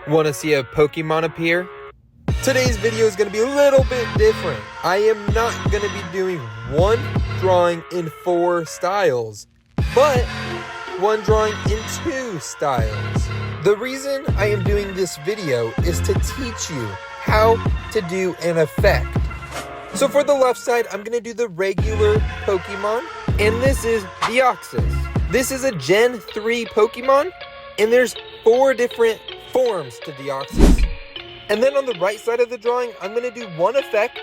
Want to see a Pokemon appear? Today's video is going to be a little bit different. I am not going to be doing one drawing in 4 styles, but one drawing in 2 styles. The reason I am doing this video is to teach you how to do an effect. So for the left side, I'm going to do the regular Pokemon, and this is Deoxys. This is a Gen 3 Pokemon, and there's 4 different forms to Deoxys. And then on the right side of the drawing, I'm going to do one effect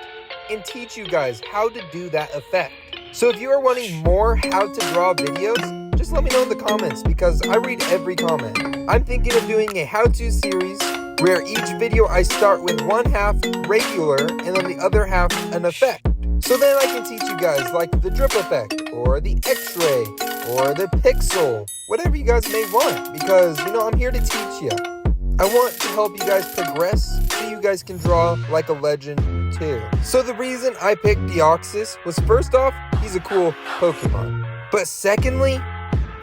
and teach you guys how to do that effect. So if you are wanting more how to draw videos, just let me know in the comments because I read every comment. I'm thinking of doing a how-to series where each video I start with one half regular and then the other half an effect. So then I can teach you guys like the drip effect or the x-ray or the pixel, whatever you guys may want, because I'm here to teach you. I want to help you guys progress so you guys can draw like a legend too. So the reason I picked Deoxys was, first off, he's a cool Pokemon. But secondly,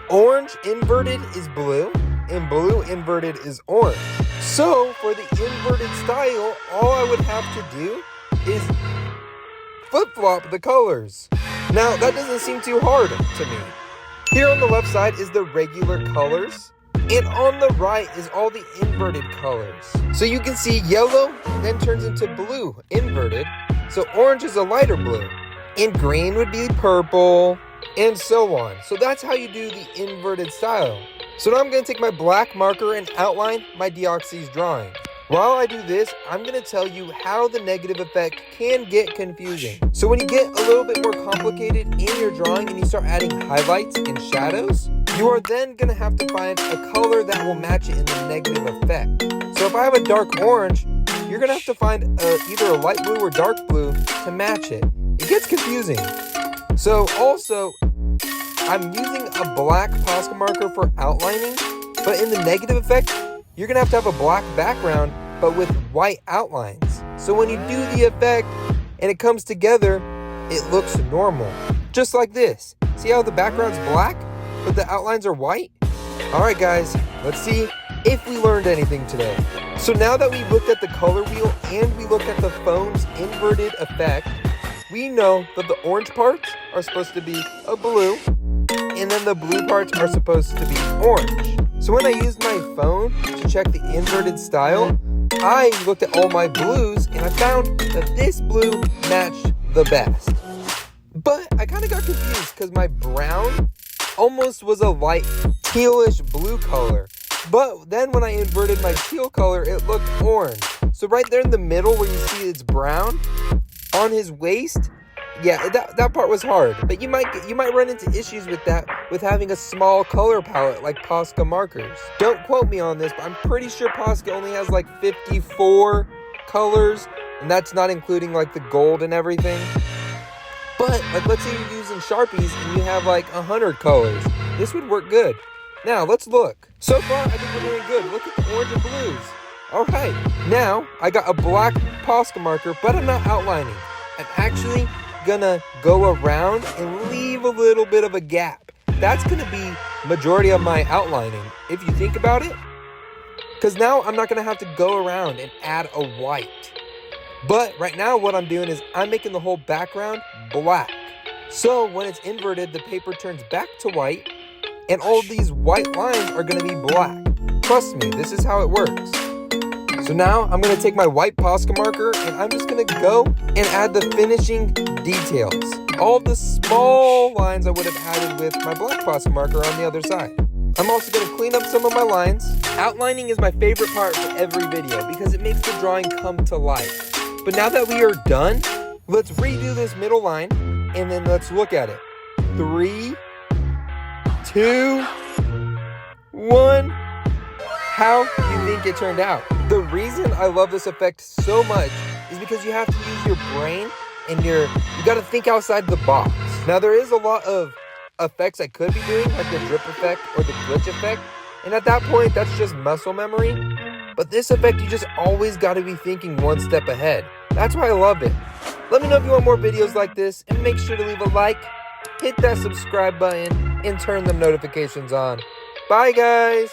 orange inverted is blue and blue inverted is orange. So for the inverted style, all I would have to do is flip-flop the colors. Now that doesn't seem too hard to me. Here on the left side is the regular colors, and on the right is all the inverted colors. So you can see yellow then turns into blue, inverted. So orange is a lighter blue. And green would be purple, and so on. So that's how you do the inverted style. So now I'm going to take my black marker and outline my Deoxys drawing. While I do this, I'm going to tell you how the negative effect can get confusing. So when you get a little bit more complicated in your drawing and you start adding highlights and shadows, you are then going to have to find a color that will match it in the negative effect. So if I have a dark orange, you're going to have to find either a light blue or dark blue to match it. It gets confusing. So also, I'm using a black Posca marker for outlining, but in the negative effect, you're going to have a black background, but with white outlines. So when you do the effect and it comes together, it looks normal. Just like this. See how the background's black, but the outlines are white? Alright guys, let's see if we learned anything today. So now that we've looked at the color wheel and we looked at the phone's inverted effect, we know that the orange parts are supposed to be a blue, and then the blue parts are supposed to be orange. So when I used my phone to check the inverted style, I looked at all my blues and I found that this blue matched the best. But I kind of got confused because my brown almost was a light tealish blue color. But then when I inverted my teal color, it looked orange. So right there in the middle where you see it's brown, on his waist, yeah, that part was hard. But you might run into issues with that with having a small color palette like Posca markers. Don't quote me on this, but I'm pretty sure Posca only has like 54 colors, and that's not including like the gold and everything. But like, let's say you're using Sharpies and you have like 100 colors. This would work good. Now let's look. So far, I think we're doing good. Look at the orange and blues. All right, now I got a black Posca marker, but I'm not outlining. I'm actually gonna go around and leave a little bit of a gap. That's gonna be majority of my outlining, if you think about it. Because now I'm not gonna have to go around and add a white. But right now what I'm doing is I'm making the whole background black. So when it's inverted, the paper turns back to white, and all these white lines are gonna be black. Trust me, this is how it works. So now I'm going to take my white Posca marker and I'm just going to go and add the finishing details. All the small lines I would have added with my black Posca marker on the other side. I'm also going to clean up some of my lines. Outlining is my favorite part for every video because it makes the drawing come to life. But now that we are done, let's redo this middle line and then let's look at it. 3, 2, 1. How do you think it turned out? The reason I love this effect so much is because you have to use your brain and you got to think outside the box. Now there is a lot of effects I could be doing, like the drip effect or the glitch effect, and at that point that's just muscle memory. But this effect, you just always got to be thinking one step ahead. That's why I love it. Let me know if you want more videos like this, and make sure to leave a like, hit that subscribe button, and turn the notifications on. Bye guys!